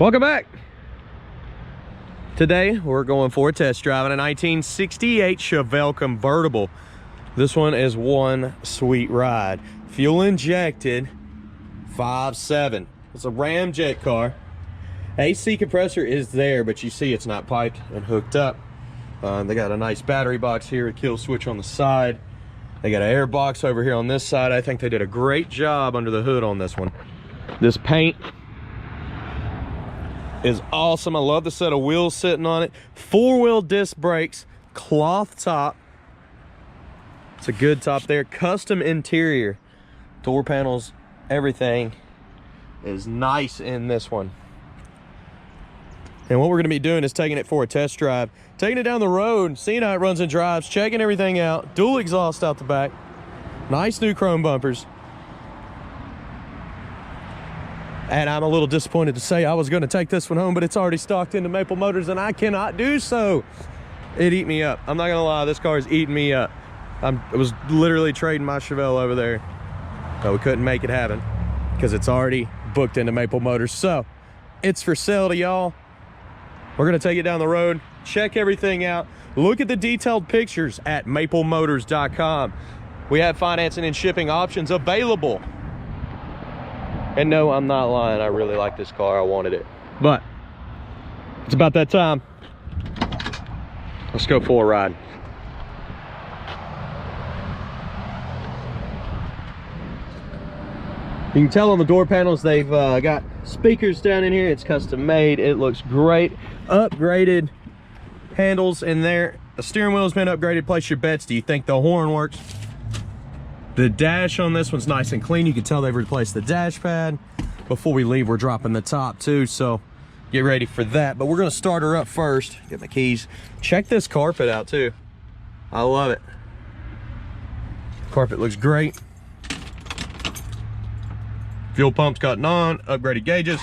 Welcome back. Today we're going for a test drive in a 1968 Chevelle Convertible. This one is one sweet ride. Fuel injected 5.7. It's a ramjet car. AC compressor is there, but you see it's not piped and hooked up. They got a nice battery box here, a kill switch on the side. They got an air box over here on this side. I think they did a great job under the hood on this one. This paint is awesome. I love the set of wheels sitting on it. 4-wheel disc brakes, cloth top. It's a good top there. Custom interior, door panels, everything is nice in this one. And what we're going to be doing is taking it for a test drive, taking it down the road, seeing how it runs and drives, checking everything out. Dual exhaust out the back, nice new chrome bumpers. And I'm a little disappointed to say I was going to take this one home, but it's already stocked into Maple Motors and I cannot do so. It eat me up. I'm not going to lie, this car is eating me up. I was literally trading my Chevelle over there, but we couldn't make it happen because it's already booked into Maple Motors. So it's for sale to y'all. We're going to take it down the road, check everything out, look at the detailed pictures at maplemotors.com. We have financing and shipping options available. And no, I'm not lying. I really like this car. I wanted it. But it's about that time. Let's go for a ride. You can tell on the door panels they've got speakers down in here. It's custom made. It looks great. Upgraded handles in there. The steering wheel has been upgraded. Place your bets. Do you think the horn works? The dash on this one's nice and clean. You can tell they've replaced the dash pad. Before we leave, we're dropping the top too, so get ready for that. But we're gonna start her up first. Get my keys. Check this carpet out too. I love it. Carpet looks great. Fuel pump's got on, upgraded gauges.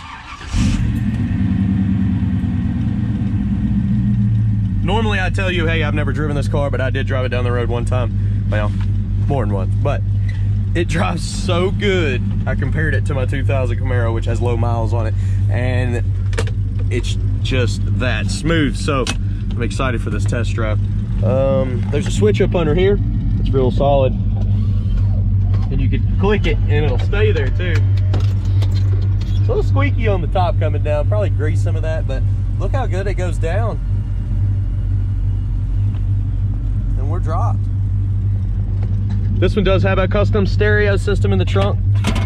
Normally I tell you, hey, I've never driven this car, but I did drive it down the road one time. Well, more than once, but it drives so good. I compared it to my 2000 Camaro, which has low miles on it, and it's just that smooth. So I'm excited for this test drive. There's a switch up under here. It's real solid, and you can click it and it'll stay there too. It's a little squeaky on the top coming down. Probably grease some of that, but look how good it goes down. And we're dropped. This one does have a custom stereo system in the trunk.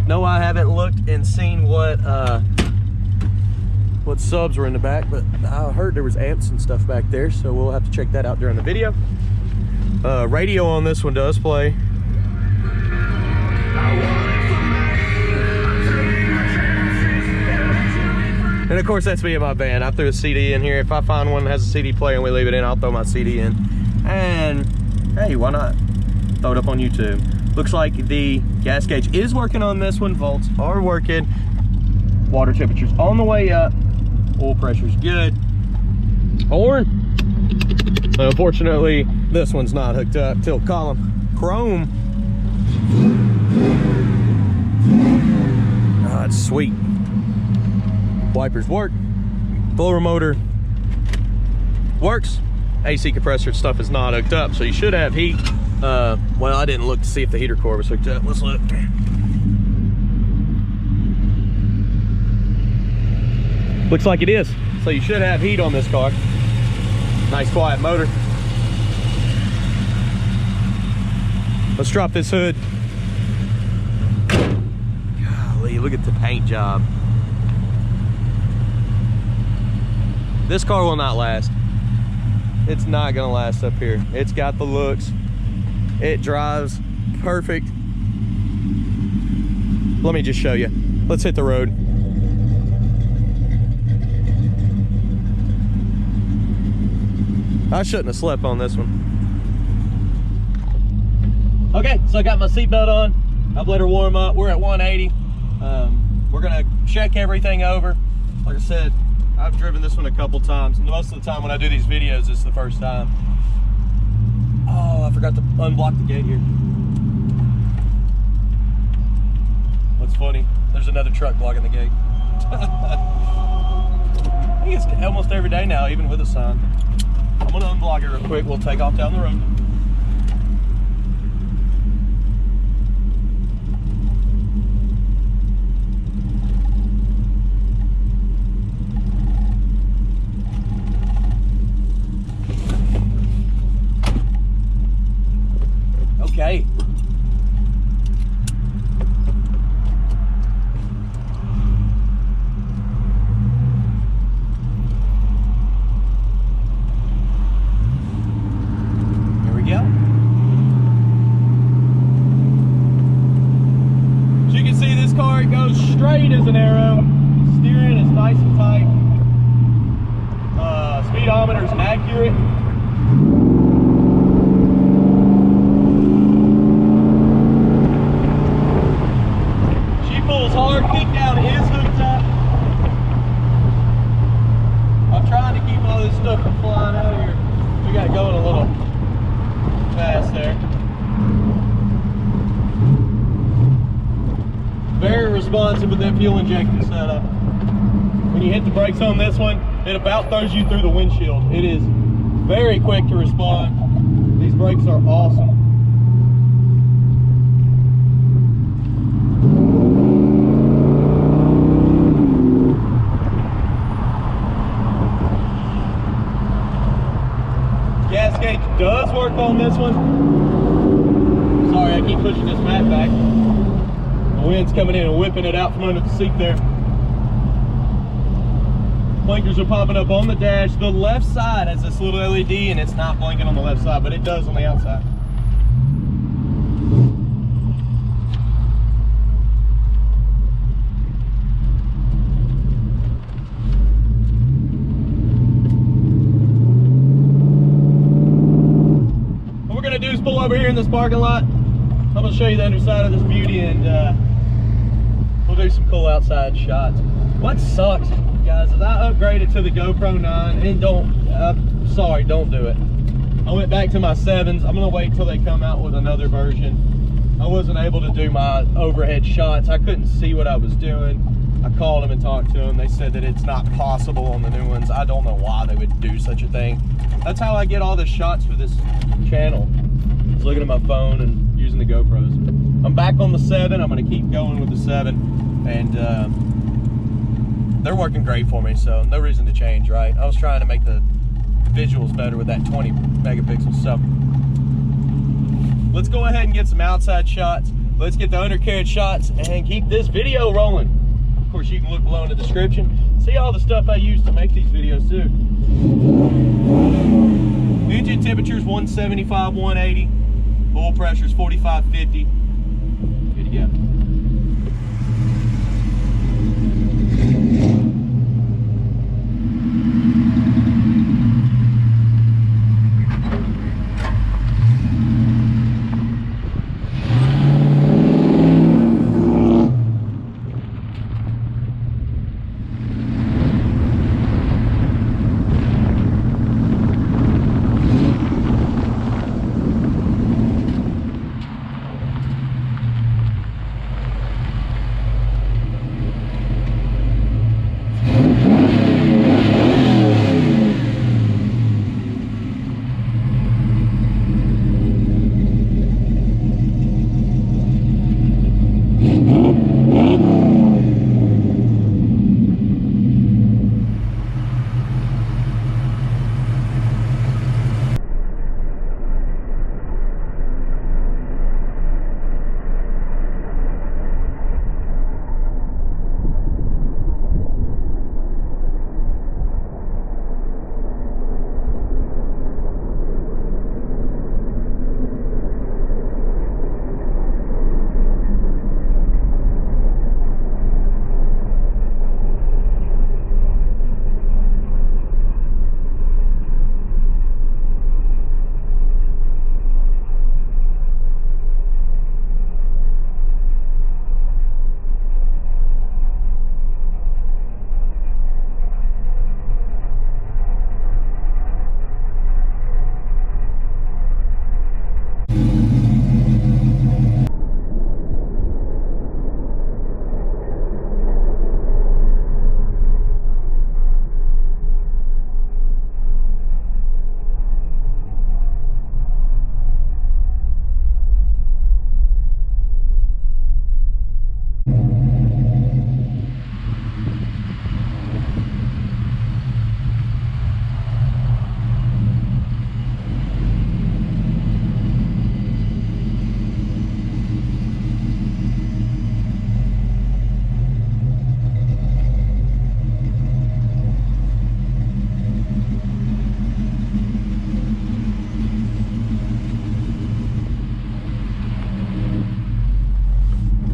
No, I haven't looked and seen what subs were in the back, but I heard there was amps and stuff back there, so we'll have to check that out during the video. Radio on this one does play. And of course, that's me and my band. I threw a CD in here. If I find one that has a CD player and we leave it in, I'll throw my CD in. And hey, why not? Throw it up on YouTube. Looks like the gas gauge is working on this one. Volts are working. Water temperature's on the way up. Oil pressure's good. Horn. Unfortunately, this one's not hooked up. Tilt column. Chrome. Oh, it's sweet. Wipers work. Blower motor works. AC compressor stuff is not hooked up, so you should have heat. Well, I didn't look to see if the heater core was hooked up. Let's look. Looks like it is. So you should have heat on this car. Nice quiet motor. Let's drop this hood. Golly, look at the paint job. This car will not last. It's not gonna last up here. It's got the looks. It drives perfect. Let me just show you. Let's hit the road. I shouldn't have slept on this one. Okay, so I got my seatbelt on. I've let her warm up. We're at 180. We're gonna check everything over. Like I said, I've driven this one a couple times. Most of the time when I do these videos, it's the first time. Oh, I forgot to unblock the gate here. What's funny, there's another truck blocking the gate. think it's almost every day now, even with a sign. I'm gonna unblock it real quick. We'll take off down the road. Okay. Straight as an arrow. Steering is nice and tight. Speedometer is accurate. She pulls hard. Kickdown is hooked up. I'm trying to keep all this stuff from flying out of here. We got it going a little fast there. Very responsive with that fuel injection setup. When you hit the brakes on this one, it about throws you through the windshield. It is very quick to respond. These brakes are awesome. Gas gauge does work on this one. Sorry, I keep pushing this mat back. The wind's coming in and whipping it out from under the seat there. Blinkers are popping up on the dash. The left side has this little LED and it's not blinking on the left side, but it does on the outside. What we're gonna do is pull over here in this parking lot. I'm gonna show you the underside of this beauty and we'll do some cool outside shots. What sucks, guys, is I upgraded to the GoPro 9 and don't do it. I went back to my 7s. I'm gonna wait till they come out with another version. I wasn't able to do my overhead shots. I couldn't see what I was doing. I called them and talked to them. They said that it's not possible on the new ones. I don't know why they would do such a thing. That's how I get all the shots for this channel. I was looking at my phone and using the GoPros. I'm back on the 7. I'm gonna keep going with the 7 and they're working great for me, so no reason to change, right? I was trying to make the visuals better with that 20 megapixel stuff. Let's go ahead and get some outside shots. Let's get the undercarriage shots and keep this video rolling. Of course, you can look below in the description. See all the stuff I use to make these videos too. Engine temperature is 175, 180. Oil pressure is 45, 50. Good to go.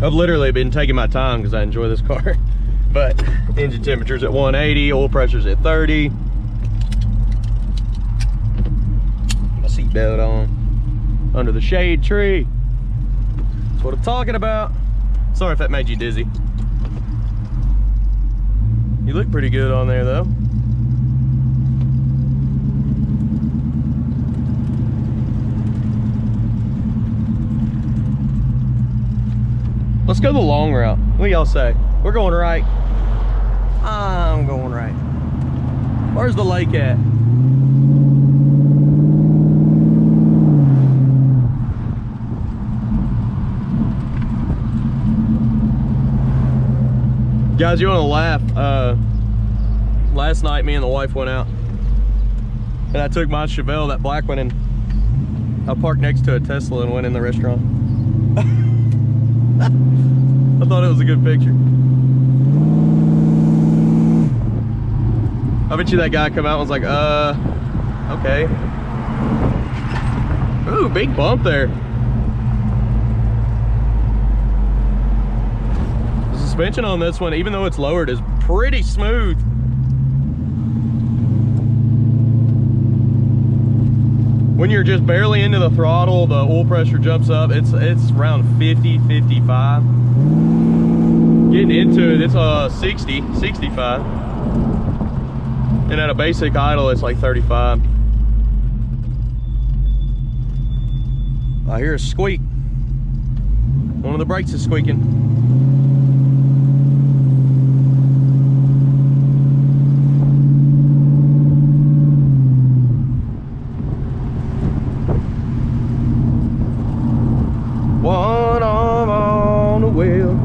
I've literally been taking my time because I enjoy this car. But engine temperature's at 180, oil pressure's at 30. My seatbelt on. Under the shade tree. That's what I'm talking about. Sorry if that made you dizzy. You look pretty good on there though. Let's go the long route. What do y'all say? We're going right. I'm going right. Where's the lake at? Guys, you want to laugh? Last night, me and the wife went out, and I took my Chevelle, that black one, and I parked next to a Tesla and went in the restaurant. I thought it was a good picture. I bet you that guy come out and was like, okay. Ooh, big bump there. The suspension on this one, even though it's lowered, is pretty smooth. When you're just barely into the throttle, the oil pressure jumps up. It's around 50, 55. Getting into it, it's 60, 65. And at a basic idle, it's like 35. I hear a squeak. One of the brakes is squeaking. One arm on the wheel.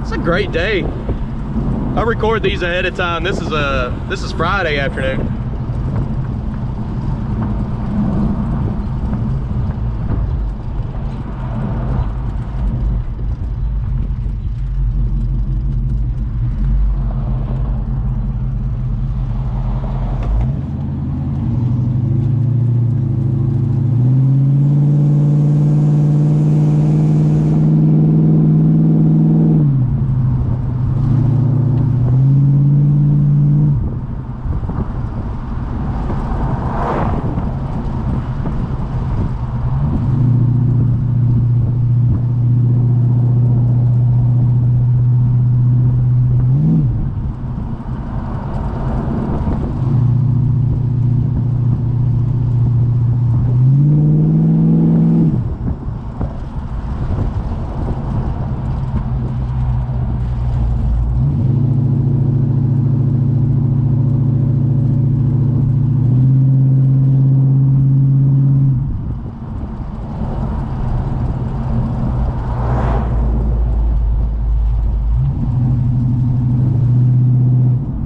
It's a great day. I record these ahead of time. This is Friday afternoon.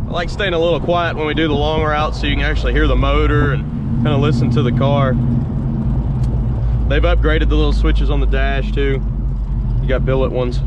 I like staying a little quiet when we do the long route so you can actually hear the motor and kind of listen to the car. They've upgraded the little switches on the dash too. You got billet ones.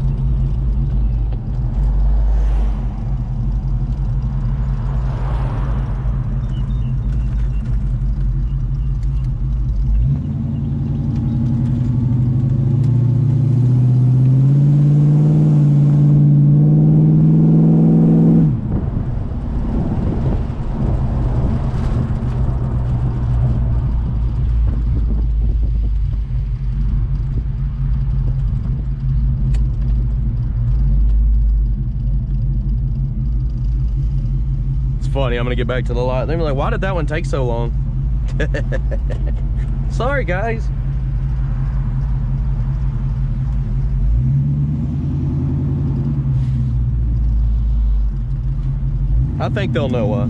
Funny, I'm gonna get back to the lot. They're like, why did that one take so long? Sorry guys. I think they'll know why.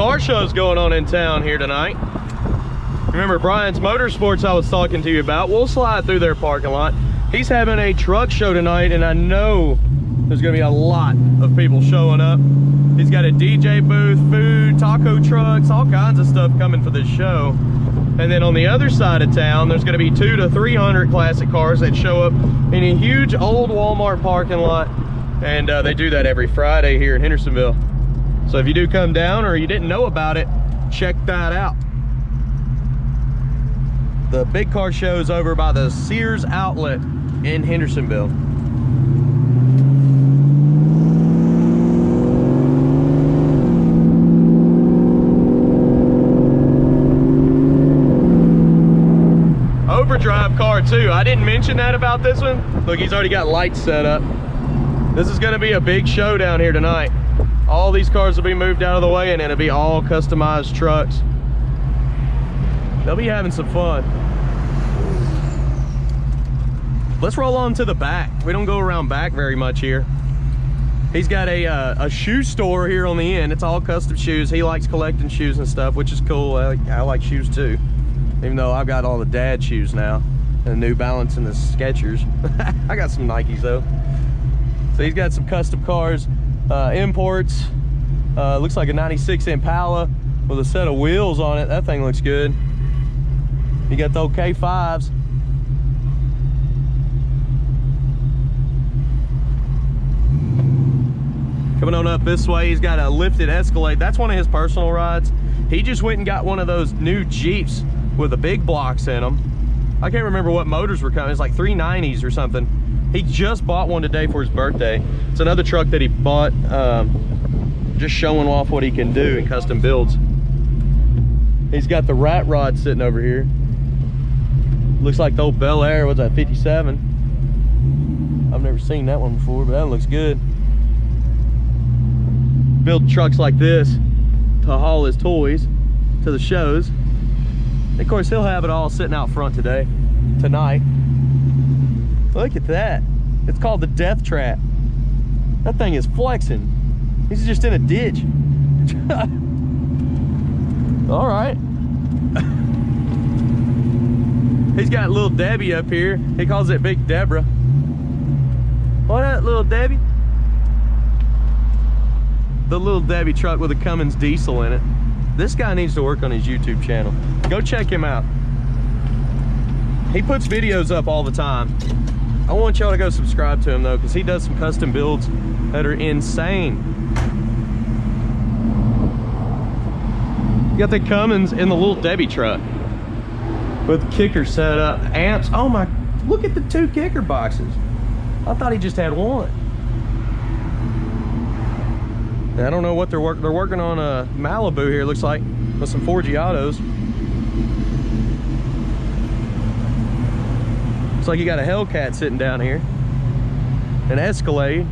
car shows going on in town here tonight. Remember Brian's Motorsports I was talking to you about? We'll slide through their parking lot. He's having a truck show tonight, and I know there's gonna be a lot of people showing up. He's got a DJ booth, food, taco trucks, all kinds of stuff coming for this show. And then on the other side of town, there's gonna be 200 to 300 classic cars that show up in a huge old Walmart parking lot. And they do that every Friday here in Hendersonville. So if you do come down or you didn't know about it, check that out. The big car show is over by the Sears outlet in Hendersonville. Overdrive car too. I didn't mention that about this one. Look, he's already got lights set up. This is going to be a big show down here tonight. All these cars will be moved out of the way, and it'll be all customized trucks. They'll be having some fun. Let's roll on to the back. We don't go around back very much here. He's got a shoe store here on the end. It's all custom shoes. He likes collecting shoes and stuff, which is cool. I like shoes too, even though I've got all the dad shoes now, and the New Balance and the Skechers. I got some Nikes though. So he's got some custom cars, imports. Looks like a 96 Impala with a set of wheels on it. That thing looks good. You got the old K5s. Coming on up this way, he's got a lifted Escalade. That's one of his personal rides. He just went and got one of those new Jeeps with the big blocks in them. I can't remember what motors were coming. It's like 390s or something. He just bought one today for his birthday. It's another truck that he bought, just showing off what he can do in custom builds. He's got the rat rod sitting over here. Looks like the old Bel Air. What's that, 57? I've never seen that one before, but that one looks good. Build trucks like this to haul his toys to the shows. And of course, he'll have it all sitting out front tonight. Look at that. It's called the Death Trap. That thing is flexing. He's just in a ditch. All right. He's got little Debbie up here. He calls it Big Deborah. What up, little Debbie? The little Debbie truck with a Cummins diesel in it. This guy needs to work on his YouTube channel. Go check him out. He puts videos up all the time. I want y'all to go subscribe to him though, because he does some custom builds that are insane. You got the Cummins in the little Debbie truck with kickers set up, amps. Oh my, look at the 2 kicker boxes. I thought he just had one. I don't know what they're working on a Malibu here, looks like, with some 4Giottos. Looks like you got a Hellcat sitting down here. An Escalade.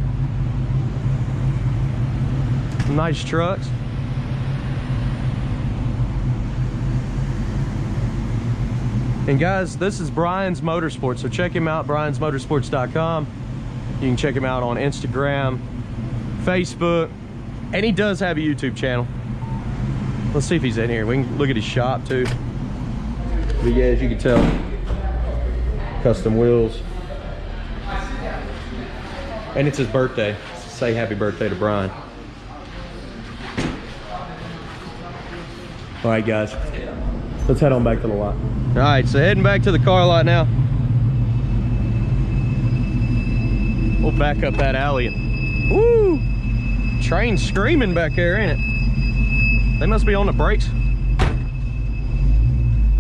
Some nice trucks. And guys, this is Brian's Motorsports, so check him out, briansmotorsports.com. You can check him out on Instagram, Facebook, and he does have a YouTube channel. Let's see if he's in here. We can look at his shop too. But yeah, as you can tell, custom wheels. And it's his birthday. Say happy birthday to Brian. All right, guys, let's head on back to the lot. All right, so heading back to the car lot now. We'll back up that alley and woo! Train screaming back there, ain't it? They must be on the brakes.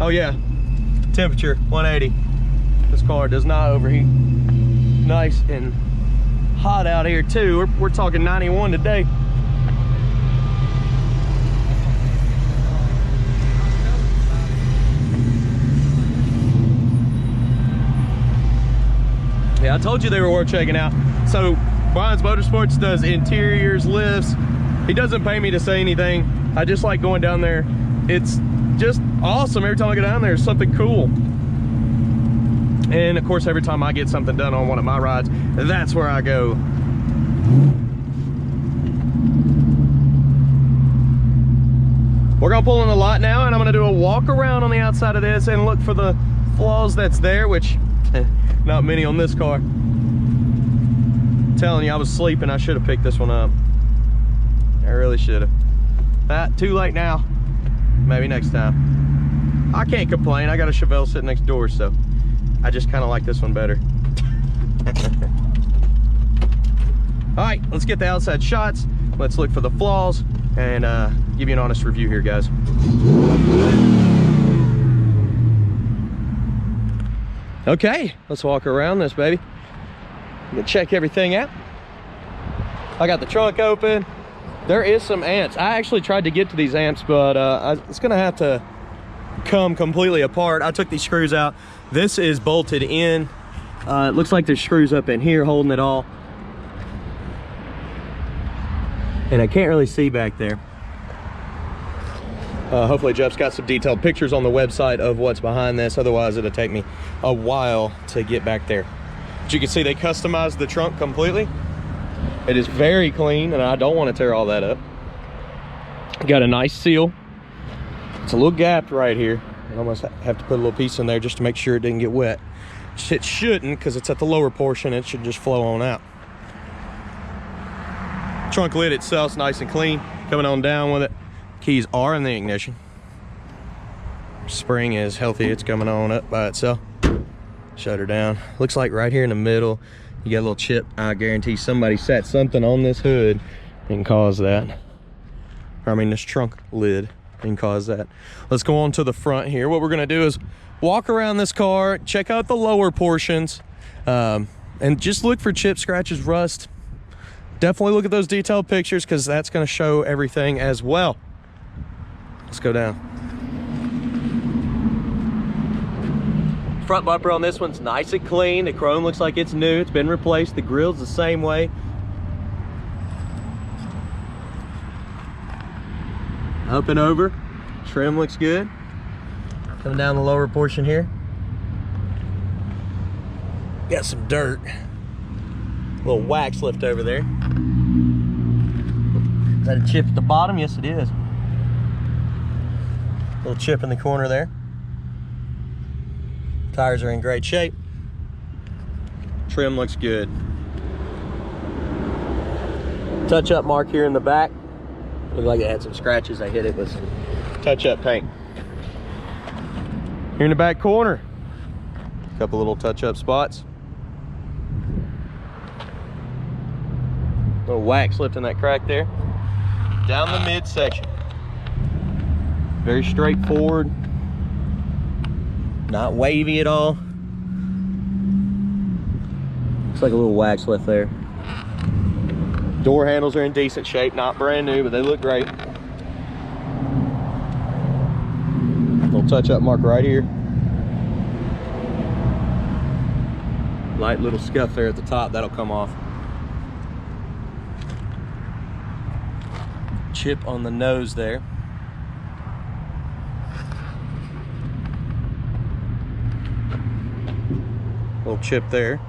Oh yeah, temperature 180. This car does not overheat. Nice and hot out here too. We're talking 91 today. Yeah, I told you they were worth checking out. So Brian's Motorsports does interiors, lifts. He doesn't pay me to say anything. I just like going down there. It's just awesome. Every time I go down there, it's something cool. And of course, every time I get something done on one of my rides, that's where I go. We're gonna pull in the lot now, and I'm gonna do a walk around on the outside of this and look for the flaws that's there, which not many on this car. I'm telling you, I was sleeping. I should have picked this one up. I really should have. Too late now. Maybe next time. I can't complain. I got a Chevelle sitting next door, so I just kind of like this one better. All right, let's get the outside shots. Let's look for the flaws and give you an honest review here, guys. Okay, let's walk around this baby. I'm gonna check everything out. I got the trunk open. There is some amps. I actually tried to get to these amps, but it's gonna have to come completely apart. I took these screws out. This is bolted in. It looks like there's screws up in here holding it all. And I can't really see back there. Hopefully Jeff's got some detailed pictures on the website of what's behind this. Otherwise, it'll take me a while to get back there. As you can see, they customized the trunk completely. It is very clean, and I don't want to tear all that up. Got a nice seal. It's a little gapped right here. I almost have to put a little piece in there just to make sure it didn't get wet. It shouldn't, because it's at the lower portion. It should just flow on out. Trunk lid itself's nice and clean. Coming on down with it. Keys are in the ignition. Spring is healthy. It's coming on up by itself. Shut her down. Looks like right here in the middle, you got a little chip. I guarantee somebody sat something on this hood and caused that. I mean, this trunk lid and caused that. Let's go on to the front here. What we're gonna do is walk around this car, check out the lower portions, and just look for chips, scratches, rust. Definitely look at those detailed pictures, because that's going to show everything as well. Let's go down. Front bumper on this one's nice and clean. The chrome looks like it's new. It's been replaced. The grill's the same way. Up and over. Trim looks good. Coming down the lower portion here. Got some dirt. A little wax left over there. Is that a chip at the bottom? Yes, it is. Little chip in the corner there. Tires are in great shape. Trim looks good. Touch-up mark here in the back. Looked like it had some scratches. I hit it with some touch-up paint. Here in the back corner, a couple little touch-up spots. Little wax left in that crack there. Down the midsection. Very straightforward. Not wavy at all. Looks like a little wax left there. Door handles are in decent shape. Not brand new, but they look great. Little touch-up mark right here. Light little scuff there at the top. That'll come off. Chip on the nose there. Little chip there.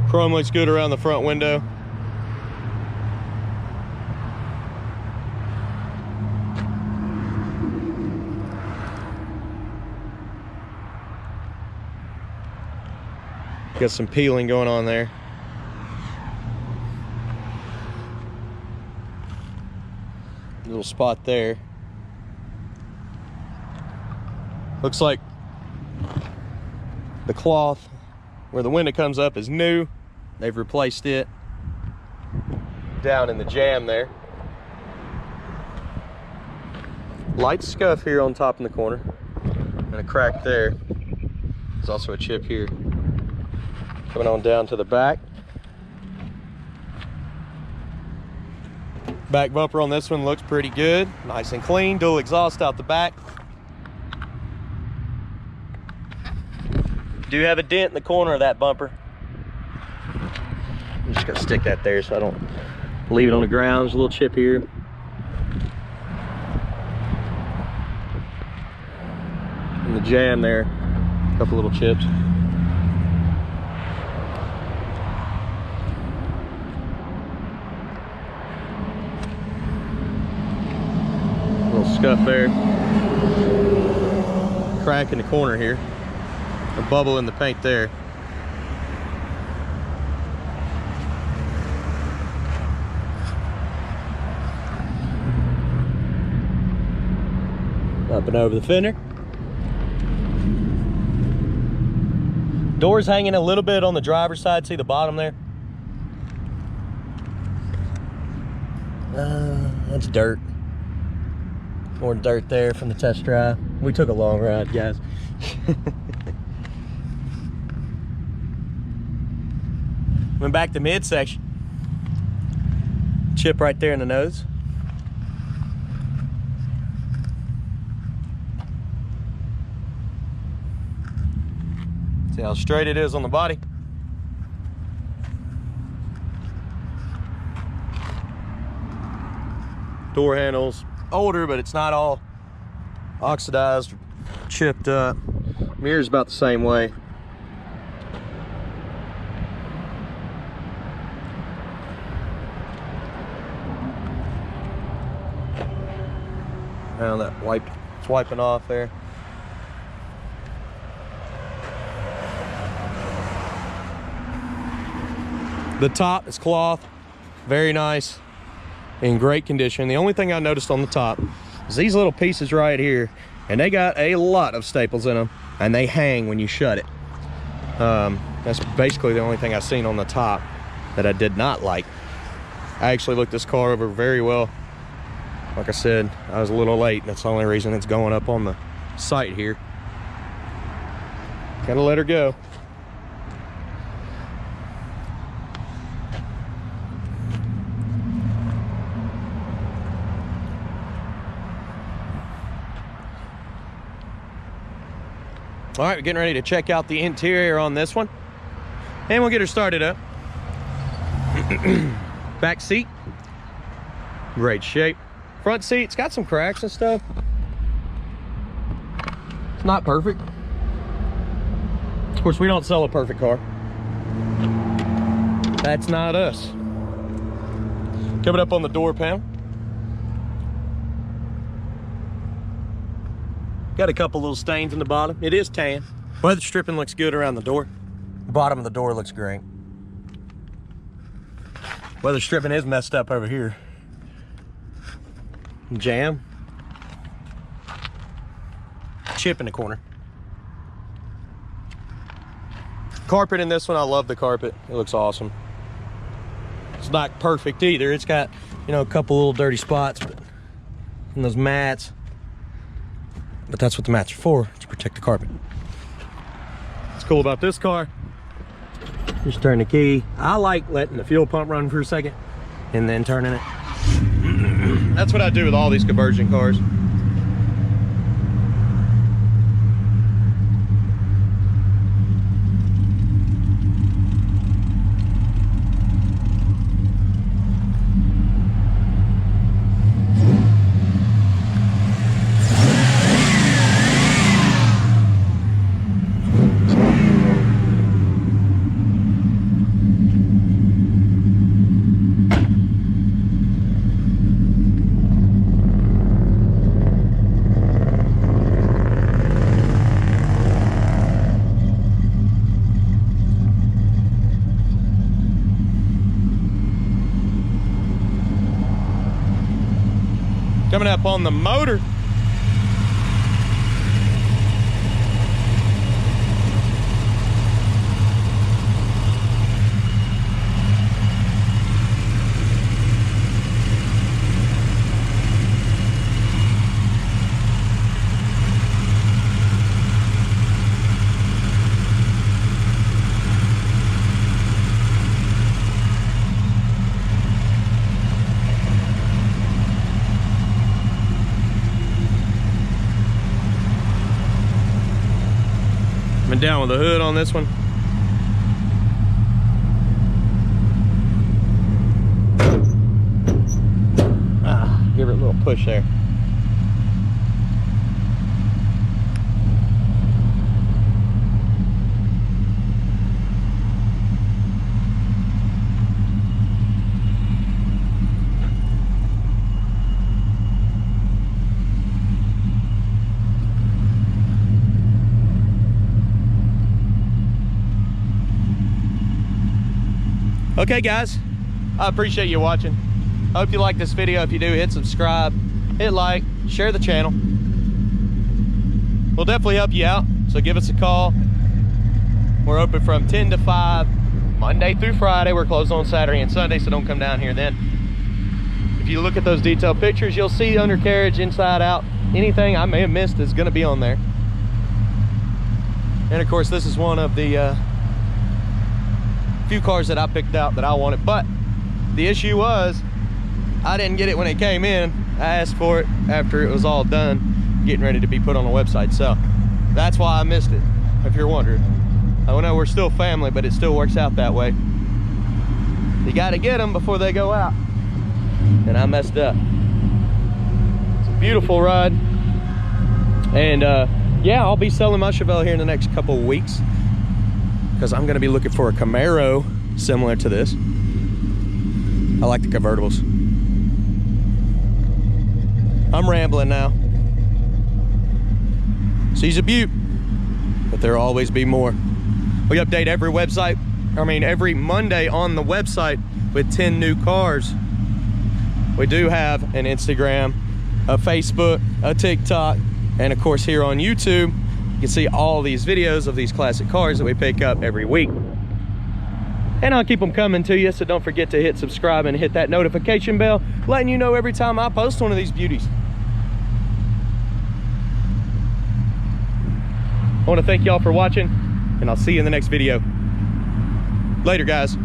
Chrome looks good around the front window. Got some peeling going on there. Little spot there. Looks like the cloth where the window comes up is new. They've replaced it down in the jamb there. Light scuff here on top in the corner and a crack there. There's also a chip here. Coming on down to the back. Back bumper on this one looks pretty good. Nice and clean. Dual exhaust out the back. Do have a dent in the corner of that bumper. I'm just gonna stick that there so I don't leave it on the ground. There's a little chip here. In the jamb there, a couple little chips. Little scuff there. Crack in the corner here. A bubble in the paint there. Up and over the fender. Doors hanging a little bit on the driver's side. See the bottom there? That's dirt. More dirt there from the test drive. We took a long ride, guys. Went back to midsection. Chip right there in the nose. See how straight it is on the body. Door handles, older, but it's not all oxidized or chipped up. Mirror's about the same way. Now that it's wiping off there. The top is cloth, very nice, in great condition. The only thing I noticed on the top is these little pieces right here, and they got a lot of staples in them, and they hang when you shut it. That's basically the only thing I've seen on the top that I did not like. I actually looked this car over very well. Like I said, I was a little late, and that's the only reason it's going up on the site here. Gotta let her go. All right, we're getting ready to check out the interior on this one, and we'll get her started up. Back seat, great shape. Front seat's got some cracks and stuff. It's not perfect. Of course, we don't sell a perfect car. That's not us. Coming up on the door panel. Got a couple little stains in the bottom. It is tan. Weather stripping looks good around the door. Bottom of the door looks great. Weather stripping is messed up over here. Jam. Chip in the corner. Carpet in this one, I love the carpet. It looks awesome. It's not perfect either. It's got, you know, a couple little dirty spots, but in those mats. But that's what the mats are for, to protect the carpet. What's cool about this car, just turn the key. I like letting the fuel pump run for a second and then turning it. That's what I do with all these conversion cars. Coming up on the motor. Been down with the hood on this one. Give her a little push there. Okay, guys, I appreciate you watching. Hope you like this video. If you do, hit subscribe, hit like, share the channel. We'll definitely help you out, so give us a call. We're open from 10 to 5, Monday through Friday. We're closed on Saturday and Sunday, so don't come down here then. If you look at those detailed pictures, you'll see undercarriage, inside out. Anything I may have missed is gonna be on there. And of course, this is one of the few cars that I picked out that I wanted, but the issue was I didn't get it when it came in. I asked for it after it was all done, getting ready to be put on the website, so that's why I missed it, if you're wondering. I know we're still family, but it still works out that way. You got to get them before they go out, and I messed up. It's a beautiful ride, and yeah, I'll be selling my Chevelle here in the next couple of weeks, because I'm going to be looking for a Camaro similar to this. I like the convertibles. I'm rambling now. She's a beaut, but there'll always be more. We update every website, every Monday on the website with 10 new cars. We do have an Instagram, a Facebook, a TikTok, and of course here on YouTube, you can see all these videos of these classic cars that we pick up every week. And I'll keep them coming to you, so don't forget to hit subscribe and hit that notification bell, letting you know every time I post one of these beauties. I want to thank y'all for watching, and I'll see you in the next video. Later, guys.